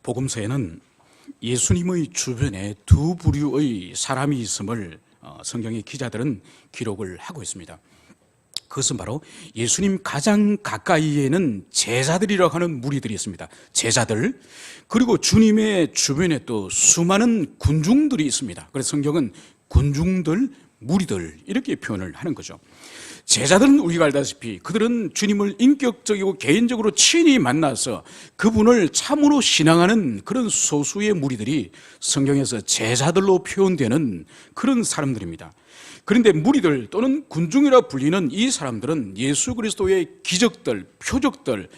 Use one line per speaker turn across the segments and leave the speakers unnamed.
복음서에는 예수님의 주변에 두 부류의 사람이 있음을 성경의 기자들은 기록을 하고 있습니다. 그것은 바로 예수님 가장 가까이에는 제자들이라고 하는 무리들이 있습니다. 제자들, 그리고 주님의 주변에 또 수많은 군중들이 있습니다. 그래서 성경은 군중들, 무리들 이렇게 표현을 하는 거죠. 제자들은 우리가 알다시피 그들은 주님을 인격적이고 개인적으로 친히 만나서 그분을 참으로 신앙하는 그런 소수의 무리들이 성경에서 제자들로 표현되는 그런 사람들입니다. 그런데 무리들 또는 군중이라 불리는 이 사람들은 예수 그리스도의 기적들, 표적들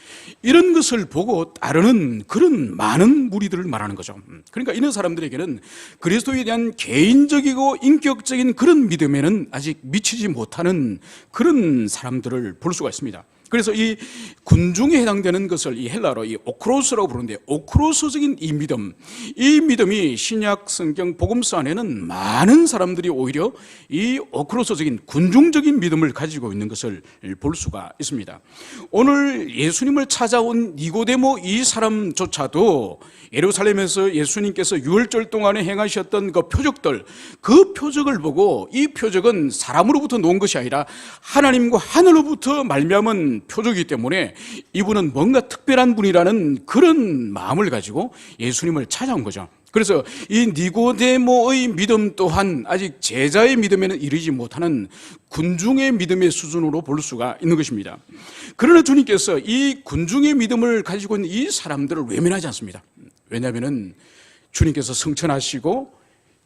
이런 것을 보고 따르는 그런 많은 무리들을 말하는 거죠. 그러니까 이런 사람들에게는 그리스도에 대한 개인적이고 인격적인 그런 믿음에는 아직 미치지 못하는 그런 사람들을 볼 수가 있습니다. 그래서 이 군중에 해당되는 것을 이 헬라어로 이 오크로스라고 부르는데, 오크로스적인 이 믿음이 신약 성경 복음서 안에는 많은 사람들이 오히려 이 오크로스적인 군중적인 믿음을 가지고 있는 것을 볼 수가 있습니다. 오늘 예수님을 찾아온 니고데모 이 사람조차도 예루살렘에서 예수님께서 유월절 동안에 행하셨던 그 표적들, 그 표적을 보고 이 표적은 사람으로부터 놓은 것이 아니라 하나님과 하늘로부터 말미암은 표적이기 때문에 이분은 뭔가 특별한 분이라는 그런 마음을 가지고 예수님을 찾아온 거죠. 그래서 이 니고데모의 믿음 또한 아직 제자의 믿음에는 이르지 못하는 군중의 믿음의 수준으로 볼 수가 있는 것입니다. 그러나 주님께서 이 군중의 믿음을 가지고 있는 이 사람들을 외면하지 않습니다. 왜냐하면 주님께서 승천하시고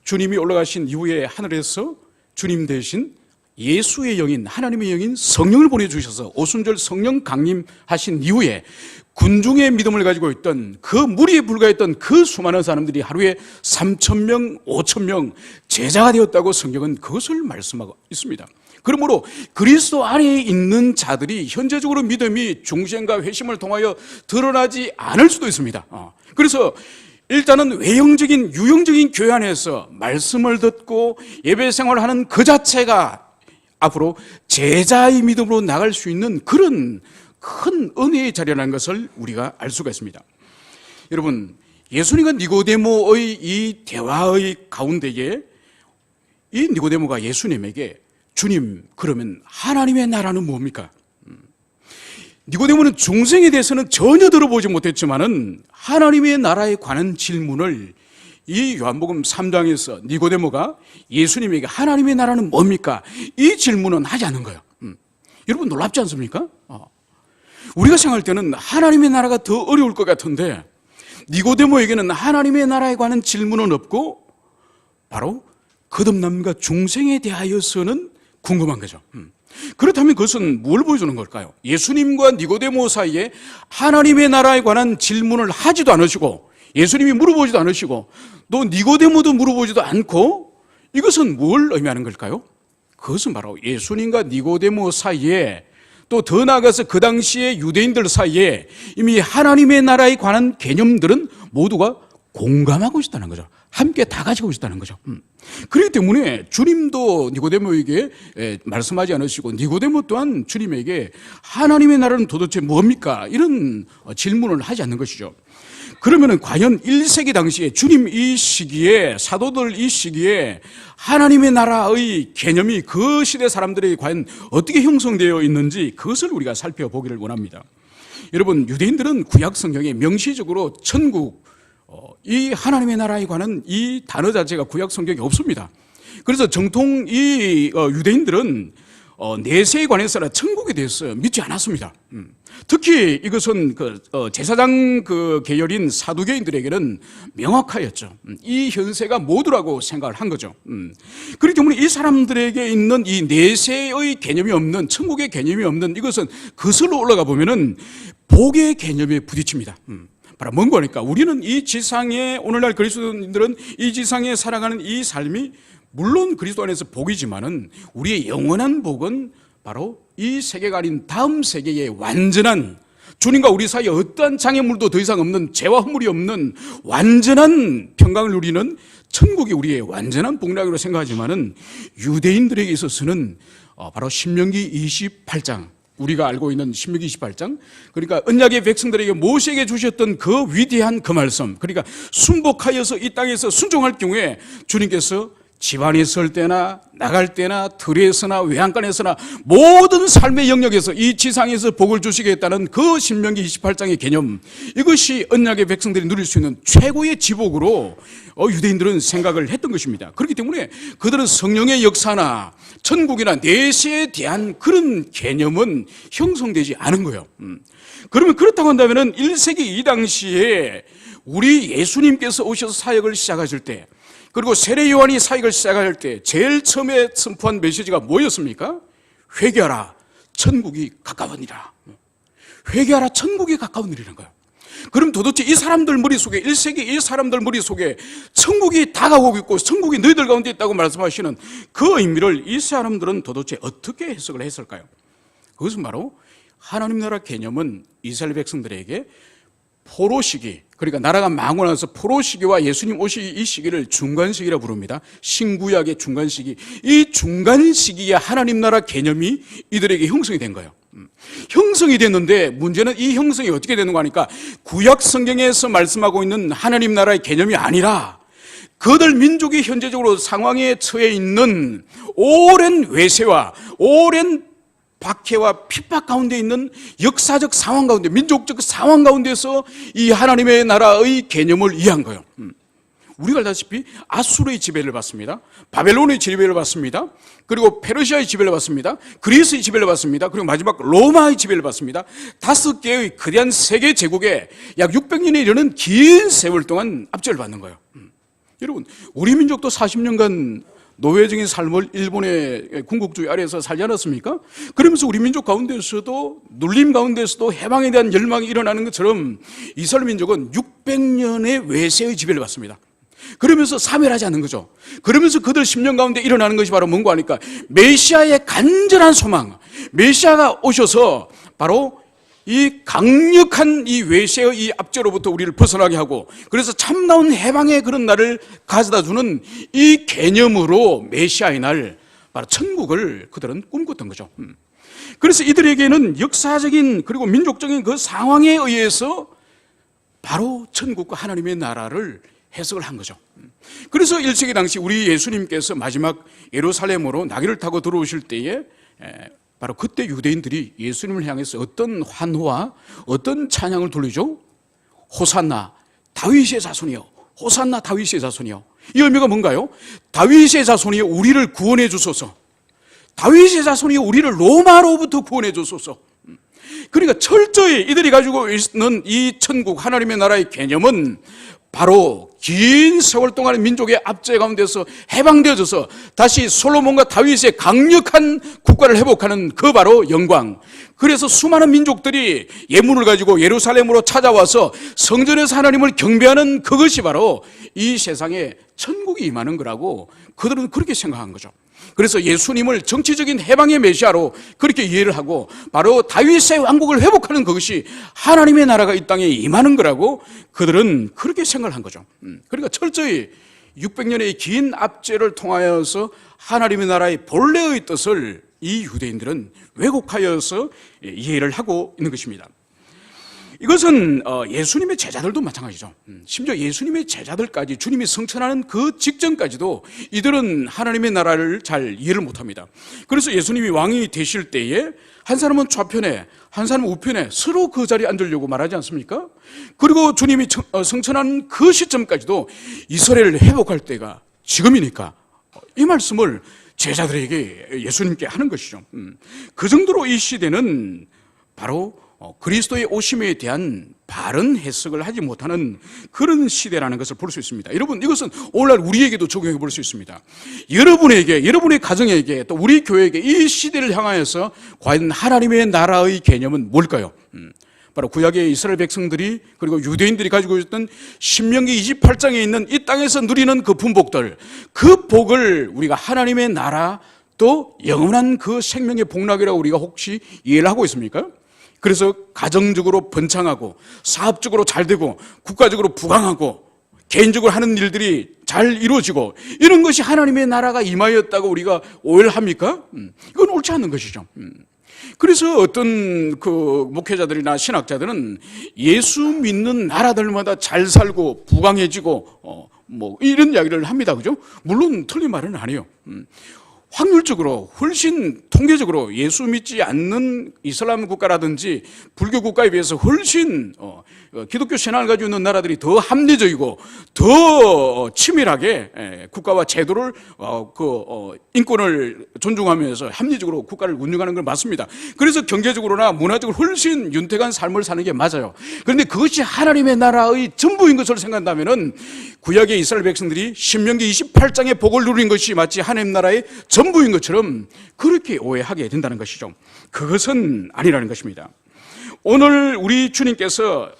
주님이 올라가신 이후에 하늘에서 주님 대신 예수의 영인, 하나님의 영인 성령을 보내주셔서 오순절 성령 강림하신 이후에 군중의 믿음을 가지고 있던 그 무리에 불과했던 그 수많은 사람들이 하루에 3,000명, 5,000명 제자가 되었다고 성경은 그것을 말씀하고 있습니다. 그러므로 그리스도 안에 있는 자들이 현재적으로 믿음이 중생과 회심을 통하여 드러나지 않을 수도 있습니다. 그래서 일단은 외형적인, 유형적인 교회 안에서 말씀을 듣고 예배 생활을 하는 그 자체가 앞으로 제자의 믿음으로 나갈 수 있는 그런 큰 은혜의 자리라는 것을 우리가 알 수가 있습니다. 여러분, 예수님과 니고데모의 이 대화의 가운데에 이 니고데모가 예수님에게 주님, 그러면 하나님의 나라는 뭡니까? 니고데모는 중생에 대해서는 전혀 들어보지 못했지만은 하나님의 나라에 관한 질문을 이 요한복음 3장에서 니고데모가 예수님에게 하나님의 나라는 뭡니까? 이 질문은 하지 않는 거예요. 여러분 놀랍지 않습니까? 우리가 생각할 때는 하나님의 나라가 더 어려울 것 같은데 니고데모에게는 하나님의 나라에 관한 질문은 없고 바로 거듭남과 중생에 대하여서는 궁금한 거죠. 그렇다면 그것은 뭘 보여주는 걸까요? 예수님과 니고데모 사이에 하나님의 나라에 관한 질문을 하지도 않으시고 예수님이 물어보지도 않으시고 또 니고데모도 물어보지도 않고 이것은 뭘 의미하는 걸까요? 그것은 바로 예수님과 니고데모 사이에 또 더 나아가서 그 당시에 유대인들 사이에 이미 하나님의 나라에 관한 개념들은 모두가 공감하고 있다는 거죠. 함께 다 가지고 있다는 거죠. 그렇기 때문에 주님도 니고데모에게 말씀하지 않으시고 니고데모 또한 주님에게 하나님의 나라는 도대체 뭡니까? 이런 질문을 하지 않는 것이죠. 그러면은 과연 1세기 당시에 주님 이 시기에, 사도들 이 시기에 하나님의 나라의 개념이 그 시대 사람들에게 과연 어떻게 형성되어 있는지 그것을 우리가 살펴보기를 원합니다. 여러분, 유대인들은 구약 성경에 명시적으로 천국, 이 하나님의 나라에 관한 이 단어 자체가 구약 성경에 없습니다. 그래서 정통 이 유대인들은 내세에 관해서나 천국에 대해서 믿지 않았습니다. 특히 이것은 제사장 계열인 사두개인들에게는 명확하였죠. 이 현세가 모두라고 생각을 한 거죠. 그렇기 때문에 이 사람들에게 있는 이 내세의 개념이 없는, 천국의 개념이 없는 이것은 거슬러 올라가 보면은 복의 개념에 부딪힙니다. 바로 뭔 거니까 우리는 이 지상에, 오늘날 그리스도인들은 이 지상에 살아가는 이 삶이 물론 그리스도 안에서 복이지만은 우리의 영원한 복은 바로 이 세계가 아닌 다음 세계의 완전한, 주님과 우리 사이에 어떠한 장애물도 더 이상 없는, 죄와 허물이 없는 완전한 평강을 누리는 천국이 우리의 완전한 복락으로 생각하지만은 유대인들에게 있어서는 바로 신명기 28장, 우리가 알고 있는 신명기 28장, 그러니까 언약의 백성들에게 모세에게 주셨던 그 위대한 그 말씀, 그러니까 순복하여서 이 땅에서 순종할 경우에 주님께서 집안에 있을 때나 나갈 때나 들에서나 외양간에서나 모든 삶의 영역에서 이 지상에서 복을 주시겠다는 그 신명기 28장의 개념, 이것이 언약의 백성들이 누릴 수 있는 최고의 지복으로 유대인들은 생각을 했던 것입니다. 그렇기 때문에 그들은 성령의 역사나 천국이나 내세에 대한 그런 개념은 형성되지 않은 거예요. 그러면 그렇다고 한다면 1세기 이 당시에 우리 예수님께서 오셔서 사역을 시작하실 때, 그리고 세례 요한이 사역을 시작할 때 제일 처음에 선포한 메시지가 뭐였습니까? 회개하라, 천국이 가까우니라. 회개하라, 천국이 가까우니라는 거예요. 그럼 도대체 이 사람들 머릿속에, 1세기 이 사람들 머릿속에 천국이 다가오고 있고 천국이 너희들 가운데 있다고 말씀하시는 그 의미를 이 사람들은 도대체 어떻게 해석을 했을까요? 그것은 바로 하나님 나라 개념은 이스라엘 백성들에게 포로 시기, 그러니까 나라가 망하고 나서 포로 시기와 예수님 오시기 이 시기를 중간 시기라 부릅니다. 신구약의 중간 시기. 이 중간 시기에 하나님 나라 개념이 이들에게 형성이 된 거예요. 형성이 됐는데 문제는 이 형성이 어떻게 되는 거 하니까 구약 성경에서 말씀하고 있는 하나님 나라의 개념이 아니라 그들 민족이 현재적으로 상황에 처해 있는 오랜 외세와 오랜 박해와 핍박 가운데 있는 역사적 상황 가운데, 민족적 상황 가운데서 이 하나님의 나라의 개념을 이해한 거예요. 우리가 알다시피 아수르의 지배를 받습니다. 바벨론의 지배를 받습니다. 그리고 페르시아의 지배를 받습니다. 그리스의 지배를 받습니다. 그리고 마지막 로마의 지배를 받습니다. 5개의 거대한 세계 제국에 약 600년에 이르는 긴 세월 동안 압제를 받는 거예요. 여러분, 우리 민족도 40년간 노예적인 삶을 일본의 군국주의 아래에서 살지 않았습니까? 그러면서 우리 민족 가운데서도 눌림 가운데서도 해방에 대한 열망이 일어나는 것처럼 이스라엘 민족은 600년의 외세의 지배를 받습니다. 그러면서 사멸하지 않는 거죠. 그러면서 그들 10년 가운데 일어나는 것이 바로 뭔가 하니까 메시아의 간절한 소망, 메시아가 오셔서 바로 이 강력한 이 외세의 이 압제로부터 우리를 벗어나게 하고, 그래서 참다운 해방의 그런 날을 가져다 주는 이 개념으로 메시아의 날, 바로 천국을 그들은 꿈꿨던 거죠. 그래서 이들에게는 역사적인 그리고 민족적인 그 상황에 의해서 바로 천국과 하나님의 나라를 해석을 한 거죠. 그래서 1세기 당시 우리 예수님께서 마지막 예루살렘으로 나귀를 타고 들어오실 때에 바로 그때 유대인들이 예수님을 향해서 어떤 환호와 어떤 찬양을 돌리죠? 호산나 다윗의 자손이요, 호산나 다윗의 자손이요. 이 의미가 뭔가요? 다윗의 자손이요 우리를 구원해 주소서, 다윗의 자손이요 우리를 로마로부터 구원해 주소서. 그러니까 철저히 이들이 가지고 있는 이 천국 하나님의 나라의 개념은 바로 긴 세월 동안의 민족의 압제 가운데서 해방되어져서 다시 솔로몬과 다윗의 강력한 국가를 회복하는 그 바로 영광. 그래서 수많은 민족들이 예물을 가지고 예루살렘으로 찾아와서 성전에서 하나님을 경배하는 그것이 바로 이 세상에 천국이 임하는 거라고 그들은 그렇게 생각한 거죠. 그래서 예수님을 정치적인 해방의 메시아로 그렇게 이해를 하고 바로 다윗의 왕국을 회복하는 그것이 하나님의 나라가 이 땅에 임하는 거라고 그들은 그렇게 생각을 한 거죠. 그러니까 철저히 600년의 긴 압제를 통하여서 하나님의 나라의 본래의 뜻을 이 유대인들은 왜곡하여서 이해를 하고 있는 것입니다. 이것은 예수님의 제자들도 마찬가지죠. 심지어 예수님의 제자들까지 주님이 성천하는 그 직전까지도 이들은 하나님의 나라를 잘 이해를 못합니다. 그래서 예수님이 왕이 되실 때에 한 사람은 좌편에 한 사람은 우편에 서로 그 자리에 앉으려고 말하지 않습니까? 그리고 주님이 성천하는 그 시점까지도 이스라엘을 회복할 때가 지금이니까 이 말씀을 제자들에게 예수님께 하는 것이죠. 그 정도로 이 시대는 바로 그리스도의 오심에 대한 바른 해석을 하지 못하는 그런 시대라는 것을 볼 수 있습니다. 여러분, 이것은 오늘날 우리에게도 적용해 볼 수 있습니다. 여러분에게, 여러분의 가정에게, 또 우리 교회에게 이 시대를 향하여서 과연 하나님의 나라의 개념은 뭘까요? 바로 구약의 이스라엘 백성들이 그리고 유대인들이 가지고 있던 신명기 28장에 있는 이 땅에서 누리는 그 분복들, 그 복을 우리가 하나님의 나라 또 영원한 그 생명의 복락이라고 우리가 혹시 이해를 하고 있습니까? 그래서 가정적으로 번창하고 사업적으로 잘 되고 국가적으로 부강하고 개인적으로 하는 일들이 잘 이루어지고 이런 것이 하나님의 나라가 임하였다고 우리가 오해를 합니까? 이건 옳지 않는 것이죠. 그래서 어떤 그 목회자들이나 신학자들은 예수 믿는 나라들마다 잘 살고 부강해지고 뭐 이런 이야기를 합니다. 그죠? 물론 틀린 말은 아니에요. 확률적으로 훨씬 통계적으로 예수 믿지 않는 이슬람 국가라든지 불교 국가에 비해서 훨씬 기독교 신앙을 가지고 있는 나라들이 더 합리적이고 더 치밀하게 국가와 제도를 인권을 존중하면서 합리적으로 국가를 운영하는 건 맞습니다. 그래서 경제적으로나 문화적으로 훨씬 윤택한 삶을 사는 게 맞아요. 그런데 그것이 하나님의 나라의 전부인 것으로 생각한다면은 구약의 이스라엘 백성들이 신명기 28장의 복을 누린 것이 마치 하나님 나라의 전부인 것처럼 그렇게 오해하게 된다는 것이죠. 그것은 아니라는 것입니다. 오늘 우리 주님께서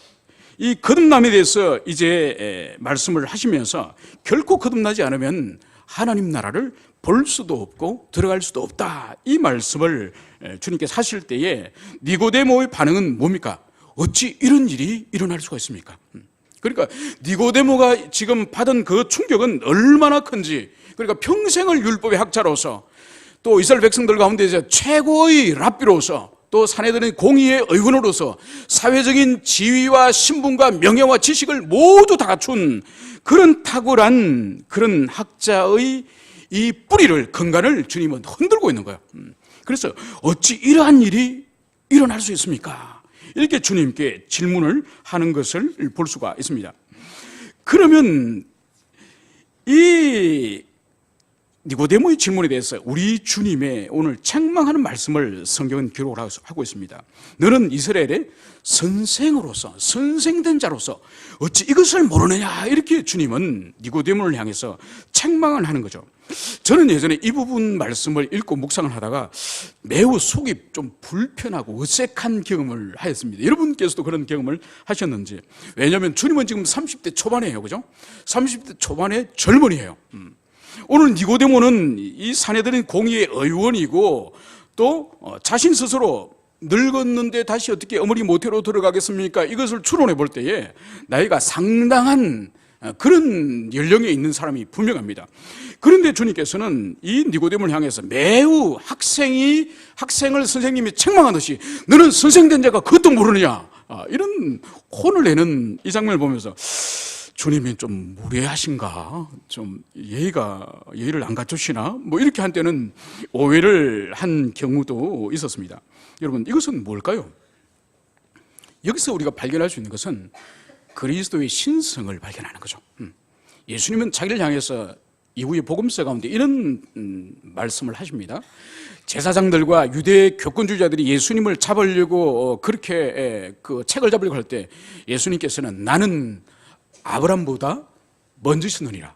이 거듭남에 대해서 이제 말씀을 하시면서 결코 거듭나지 않으면 하나님 나라를 볼 수도 없고 들어갈 수도 없다, 이 말씀을 주님께서 하실 때에 니고데모의 반응은 뭡니까? 어찌 이런 일이 일어날 수가 있습니까? 그러니까 니고데모가 지금 받은 그 충격은 얼마나 큰지, 그러니까 평생을 율법의 학자로서 또 이스라엘 백성들 가운데서 최고의 랍비로서 또 사내들의 공의의 의원으로서 사회적인 지위와 신분과 명예와 지식을 모두 다 갖춘 그런 탁월한 그런 학자의 이 뿌리를, 근간을 주님은 흔들고 있는 거예요. 그래서 어찌 이러한 일이 일어날 수 있습니까? 이렇게 주님께 질문을 하는 것을 볼 수가 있습니다. 그러면 이 니고데모의 질문에 대해서 우리 주님의 오늘 책망하는 말씀을 성경은 기록을 하고 있습니다. 너는 이스라엘의 선생으로서, 선생된 자로서 어찌 이것을 모르느냐, 이렇게 주님은 니고데모를 향해서 책망을 하는 거죠. 저는 예전에 이 부분 말씀을 읽고 묵상을 하다가 매우 속이 좀 불편하고 어색한 경험을 하였습니다. 여러분께서도 그런 경험을 하셨는지. 왜냐하면 주님은 지금 30대 초반이에요, 그죠? 30대 초반의 젊은이에요. 오늘 니고데모는 이 사내들인 공의의 의원이고 또 자신 스스로 늙었는데 다시 어떻게 어머니 모태로 들어가겠습니까? 이것을 추론해 볼 때에 나이가 상당한 그런 연령에 있는 사람이 분명합니다. 그런데 주님께서는 이 니고데모를 향해서 매우 학생을 선생님이 책망하듯이 너는 선생된 자가 그것도 모르느냐, 이런 혼을 내는 이 장면을 보면서 주님이 좀 무례하신가, 좀 예의를 안 갖추시나, 뭐 이렇게 한때는 오해를 한 경우도 있었습니다. 여러분, 이것은 뭘까요? 여기서 우리가 발견할 수 있는 것은 그리스도의 신성을 발견하는 거죠. 예수님은 자기를 향해서 이후의 복음서 가운데 이런 말씀을 하십니다. 제사장들과 유대 교권주의자들이 예수님을 잡으려고 그렇게 그 책을 잡으려고 할 때 예수님께서는 나는 아브람보다 먼저셨느니라.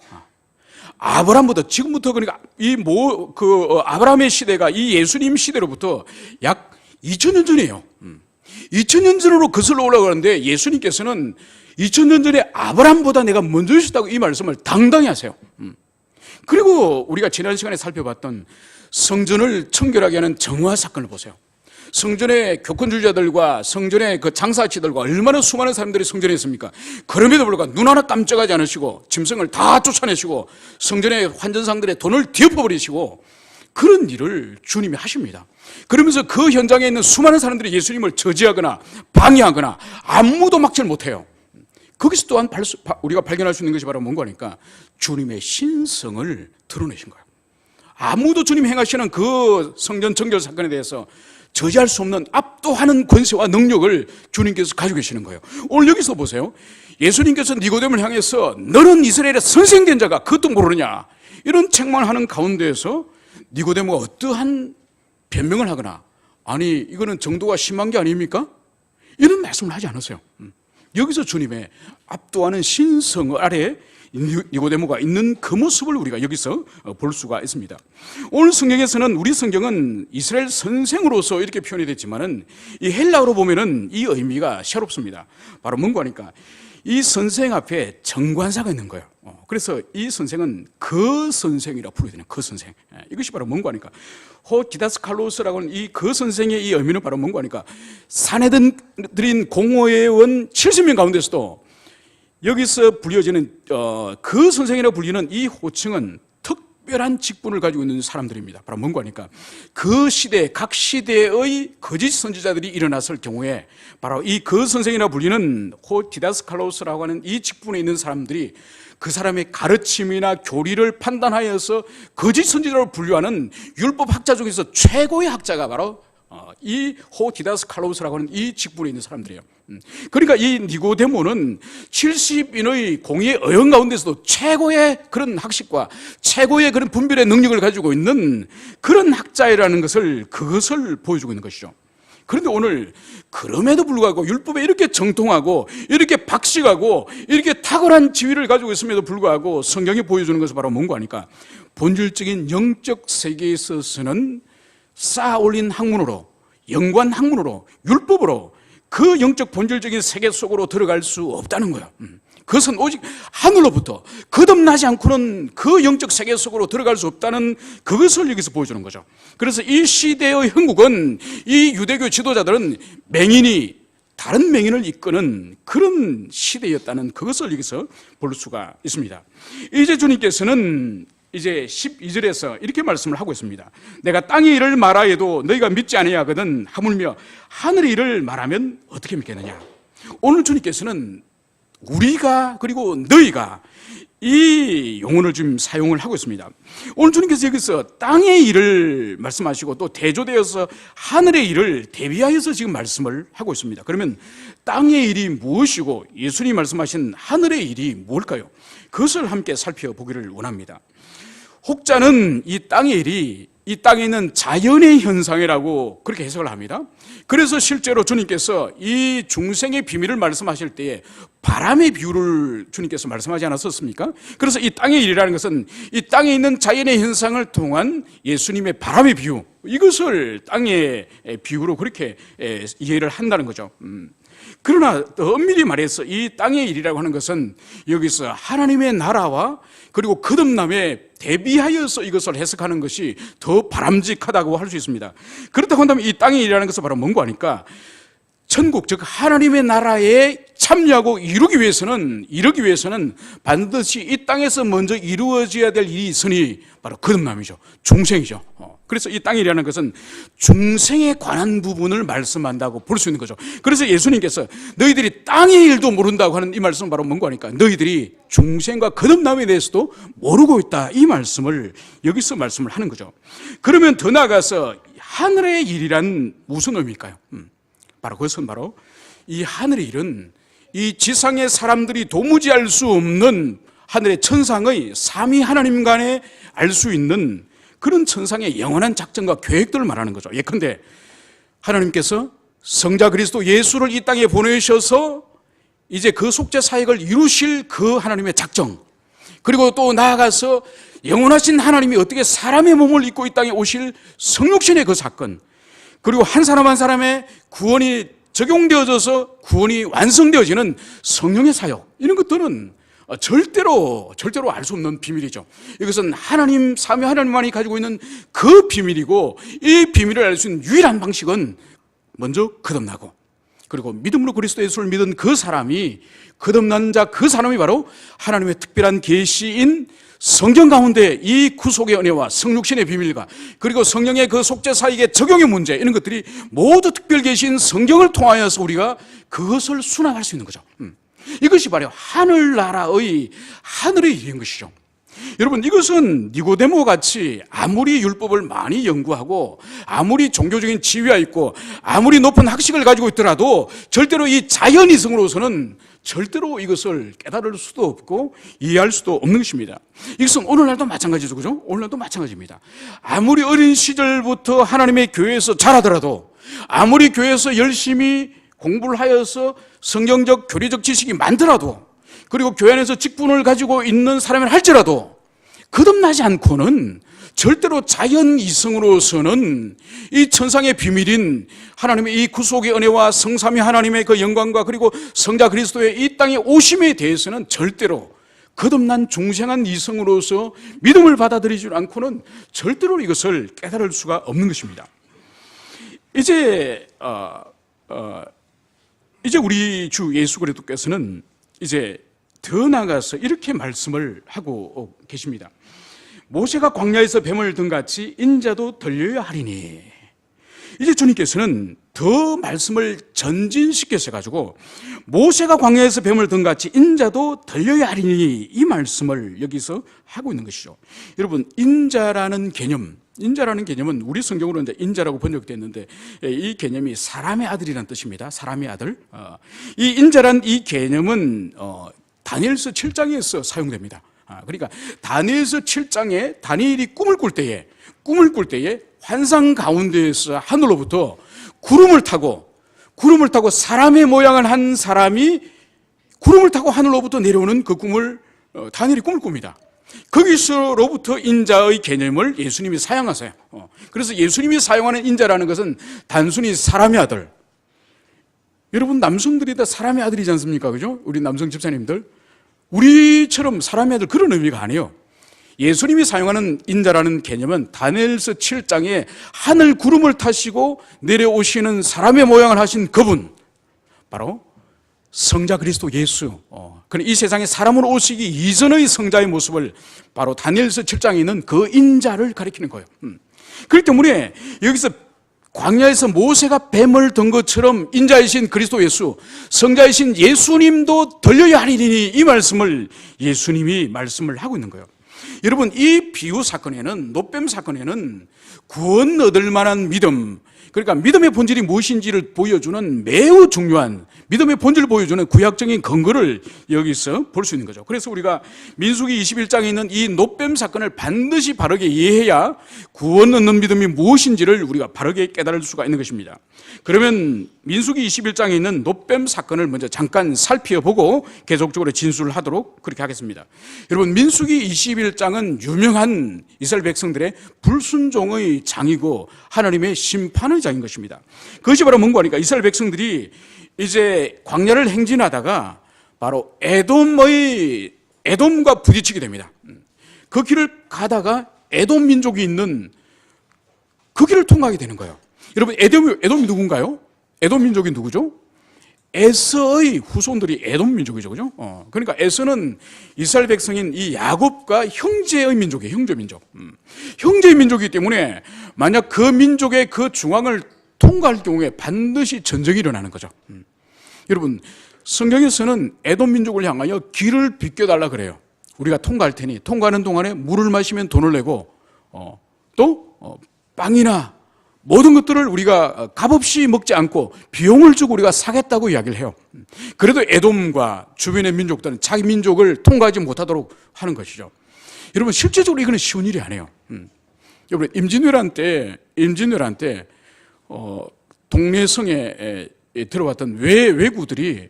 아브람보다, 지금부터 그러니까 아브람의 시대가 이 예수님 시대로부터 약 2000년 전이에요. 2000년 전으로 거슬러 올라가는데 예수님께서는 2000년 전에 아브람보다 내가 먼저셨다고 이 말씀을 당당히 하세요. 그리고 우리가 지난 시간에 살펴봤던 성전을 청결하게 하는 정화 사건을 보세요. 성전의 교권주의자들과 성전의 그 장사치들과 얼마나 수많은 사람들이 성전에 있습니까? 그럼에도 불구하고 눈 하나 깜짝하지 않으시고 짐승을 다 쫓아내시고 성전의 환전상들의 돈을 뒤엎어버리시고 그런 일을 주님이 하십니다. 그러면서 그 현장에 있는 수많은 사람들이 예수님을 저지하거나 방해하거나 아무도 막질 못해요. 거기서 또한 우리가 발견할 수 있는 것이 바로 뭔가 하니까 주님의 신성을 드러내신 거예요. 아무도 주님 행하시는 그 성전 정결 사건에 대해서 저지할 수 없는 압도하는 권세와 능력을 주님께서 가지고 계시는 거예요. 오늘 여기서 보세요. 예수님께서 니고데모를 향해서 너는 이스라엘의 선생된 자가 그것도 모르느냐, 이런 책망을 하는 가운데에서 니고데모가 어떠한 변명을 하거나 아니 이거는 정도가 심한 게 아닙니까? 이런 말씀을 하지 않았어요. 여기서 주님의 압도하는 신성 아래 니고데모가 있는 그 모습을 우리가 여기서 볼 수가 있습니다. 오늘 성경에서는, 우리 성경은 이스라엘 선생으로서 이렇게 표현이 됐지만은 이 헬라어로 보면은 이 의미가 새롭습니다. 바로 뭔가 하니까 이 선생 앞에 정관사가 있는 거예요. 그래서 이 선생은 그 선생이라고 부르게 되는 그 선생. 이것이 바로 뭔가 하니까 디다스칼로스라고 하는 이 그 선생의 이 의미는 바로 뭔가 하니까 사내들인 공회원 70명 가운데서도 여기서 불려지는 그 선생이라고 불리는 이 호칭은 특별한 직분을 가지고 있는 사람들입니다. 바로 뭔가 하니까 그 시대, 각 시대의 거짓 선지자들이 일어났을 경우에 바로 이 거선생이라 불리는 호디다스칼로스라고 하는 이 직분에 있는 사람들이 그 사람의 가르침이나 교리를 판단하여서 거짓 선지자로 분류하는 율법 학자 중에서 최고의 학자가 바로 이 호디다스칼로스라고 하는 이 직분에 있는 사람들이에요. 그러니까 이 니고데모는 70인의 공의의 어연 가운데서도 최고의 그런 학식과 최고의 그런 분별의 능력을 가지고 있는 그런 학자라는 그것을 보여주고 있는 것이죠. 그런데 오늘 그럼에도 불구하고 율법에 이렇게 정통하고 이렇게 박식하고 이렇게 탁월한 지위를 가지고 있음에도 불구하고 성경이 보여주는 것은 바로 뭔가 하니까 본질적인 영적 세계에 있어서는 쌓아 올린 학문으로, 연구한 학문으로, 율법으로 그 영적 본질적인 세계 속으로 들어갈 수 없다는 거예요. 그것은 오직 하늘로부터 거듭나지 않고는 그 영적 세계 속으로 들어갈 수 없다는 그것을 여기서 보여주는 거죠. 그래서 이 시대의 형국은 이 유대교 지도자들은 다른 맹인을 이끄는 그런 시대였다는 그것을 여기서 볼 수가 있습니다. 이제 주님께서는 이제 12절에서 이렇게 말씀을 하고 있습니다. 내가 땅의 일을 말하여도 너희가 믿지 아니하거든 하물며 하늘의 일을 말하면 어떻게 믿겠느냐. 오늘 주님께서는 우리가 그리고 너희가 이 용어를 지금 사용을 하고 있습니다. 오늘 주님께서 여기서 땅의 일을 말씀하시고 또 대조되어서 하늘의 일을 대비하여서 지금 말씀을 하고 있습니다. 그러면 땅의 일이 무엇이고 예수님이 말씀하신 하늘의 일이 뭘까요? 그것을 함께 살펴보기를 원합니다. 혹자는 이 땅의 일이 이 땅에 있는 자연의 현상이라고 그렇게 해석을 합니다. 그래서 실제로 주님께서 이 중생의 비밀을 말씀하실 때에 바람의 비유를 주님께서 말씀하지 않았었습니까? 그래서 이 땅의 일이라는 것은 이 땅에 있는 자연의 현상을 통한 예수님의 바람의 비유, 이것을 땅의 비유로 그렇게 이해를 한다는 거죠. 그러나 더 엄밀히 말해서 이 땅의 일이라고 하는 것은 여기서 하나님의 나라와 그리고 거듭남에 대비하여서 이것을 해석하는 것이 더 바람직하다고 할 수 있습니다. 그렇다고 한다면 이 땅의 일이라는 것은 바로 뭔가 하니까 천국, 즉 하나님의 나라에 참여하고 이루기 위해서는 반드시 이 땅에서 먼저 이루어져야 될 일이 있으니 바로 거듭남이죠. 중생이죠. 그래서 이 땅의 일이라는 것은 중생에 관한 부분을 말씀한다고 볼 수 있는 거죠. 그래서 예수님께서 너희들이 땅의 일도 모른다고 하는 이 말씀은 바로 뭔가 하니까 너희들이 중생과 거듭남에 대해서도 모르고 있다, 이 말씀을 여기서 말씀을 하는 거죠. 그러면 더 나아가서 하늘의 일이란 무슨 의미일까요? 바로 그것은 바로 이 하늘의 일은 이 지상의 사람들이 도무지 알 수 없는 하늘의 천상의 삼위 하나님 간에 알 수 있는 그런 천상의 영원한 작전과 계획들을 말하는 거죠. 예컨대 하나님께서 성자 그리스도 예수를 이 땅에 보내셔서 이제 그 속죄 사역을 이루실 그 하나님의 작정, 그리고 또 나아가서 영원하신 하나님이 어떻게 사람의 몸을 입고 이 땅에 오실 성육신의 그 사건, 그리고 한 사람 한 사람의 구원이 적용되어져서 구원이 완성되어지는 성령의 사역, 이런 것들은 절대로 알 수 없는 비밀이죠. 이것은 하나님, 삼위 하나님만이 가지고 있는 그 비밀이고, 이 비밀을 알 수 있는 유일한 방식은 먼저 거듭나고, 그리고 믿음으로 그리스도 예수를 믿은 그 사람이, 거듭난 자 그 사람이 바로 하나님의 특별한 계시인 성경 가운데 이 구속의 은혜와 성육신의 비밀과 그리고 성령의 그 속죄 사역의 적용의 문제, 이런 것들이 모두 특별 계신 성경을 통하여서 우리가 그것을 수납할 수 있는 거죠. 이것이 바로 하늘나라의 하늘의 일인 것이죠. 여러분, 이것은 니고데모 같이 아무리 율법을 많이 연구하고 아무리 종교적인 지위가 있고 아무리 높은 학식을 가지고 있더라도 절대로 이 자연이성으로서는 절대로 이것을 깨달을 수도 없고 이해할 수도 없는 것입니다. 이것은 오늘날도 마찬가지죠, 그죠? 오늘날도 마찬가지입니다. 아무리 어린 시절부터 하나님의 교회에서 자라더라도, 아무리 교회에서 열심히 공부를 하여서 성경적 교리적 지식이 많더라도, 그리고 교회 안에서 직분을 가지고 있는 사람을 할지라도 거듭나지 않고는 절대로 자연 이성으로서는 이 천상의 비밀인 하나님의 이 구속의 은혜와 성삼위 하나님의 그 영광과 그리고 성자 그리스도의 이 땅에 오심에 대해서는 절대로 거듭난 중생한 이성으로서 믿음을 받아들이지 않고는 절대로 이것을 깨달을 수가 없는 것입니다. 이제 우리 주 예수 그리스도께서는 이제 더 나아가서 이렇게 말씀을 하고 계십니다. 모세가 광야에서 뱀을 든 같이 인자도 들려야 하리니. 이제 주님께서는 더 말씀을 전진시켜서 가지고 모세가 광야에서 뱀을 든 같이 인자도 들려야 하리니, 이 말씀을 여기서 하고 있는 것이죠. 여러분, 인자라는 개념은 우리 성경으로 이제 인자라고 번역됐는데, 이 개념이 사람의 아들이라는 뜻입니다. 사람의 아들. 이 인자란 이 개념은 다니엘서 7장에서 사용됩니다. 그러니까 다니엘서 7장에 다니엘이 꿈을 꿀 때에 환상 가운데에서 하늘로부터 구름을 타고 사람의 모양을 한 사람이 구름을 타고 하늘로부터 내려오는 그 꿈을 다니엘이 꿈을 꿉니다. 거기서로부터 인자의 개념을 예수님이 사용하세요. 그래서 예수님이 사용하는 인자라는 것은 단순히 사람의 아들. 여러분, 남성들이 다 사람의 아들이지 않습니까? 그죠? 우리 남성 집사님들. 우리처럼 사람의 아들, 그런 의미가 아니에요. 예수님이 사용하는 인자라는 개념은 다니엘서 7장에 하늘 구름을 타시고 내려오시는 사람의 모양을 하신 그분, 바로 성자 그리스도 예수. 이 세상에 사람으로 오시기 이전의 성자의 모습을 바로 다니엘서 7장에 있는 그 인자를 가리키는 거예요. 그렇기 때문에 여기서 광야에서 모세가 뱀을 든 것처럼 인자이신 그리스도 예수, 성자이신 예수님도 들려야 하리니, 이 말씀을 예수님이 말씀을 하고 있는 거예요. 여러분, 이 비유 사건에는, 노뱀 사건에는 구원 얻을 만한 믿음, 그러니까 믿음의 본질이 무엇인지를 보여주는 매우 중요한, 믿음의 본질을 보여주는 구약적인 근거를 여기서 볼 수 있는 거죠. 그래서 우리가 민수기 21장에 있는 이 노뱀 사건을 반드시 바르게 이해해야 구원 얻는 믿음이 무엇인지를 우리가 바르게 깨달을 수가 있는 것입니다. 그러면 민수기 21장에 있는 노뱀 사건을 먼저 잠깐 살펴보고 계속적으로 진술을 하도록 그렇게 하겠습니다. 여러분, 민수기 21장은 유명한 이스라엘 백성들의 불순종의 장이고 하나님의 심판의 장인 것입니다. 그것이 바로 뭔가 하니까 이스라엘 백성들이 이제 광야를 행진하다가 바로 에돔과 부딪히게 됩니다. 그 길을 가다가 에돔 민족이 있는 그 길을 통과하게 되는 거예요. 여러분, 에돔이 누군가요? 에돔 민족이 누구죠? 에서의 후손들이 에돔 민족이죠. 그죠? 그러니까 에서는 이스라엘 백성인 이 야곱과 형제의 민족이에요. 형제 민족. 형제의 민족이기 때문에 만약 그 민족의 그 중앙을 통과할 경우에 반드시 전쟁이 일어나는 거죠. 여러분, 성경에서는 에돔 민족을 향하여 길을 비켜달라 그래요. 우리가 통과할 테니 통과하는 동안에 물을 마시면 돈을 내고 또 빵이나 모든 것들을 우리가 값없이 먹지 않고 비용을 주고 우리가 사겠다고 이야기를 해요. 그래도 에돔과 주변의 민족들은 자기 민족을 통과하지 못하도록 하는 것이죠. 여러분, 실제적으로 이거는 쉬운 일이 아니에요. 여러분, 임진왜란 때 동래성에 들어왔던 외구들이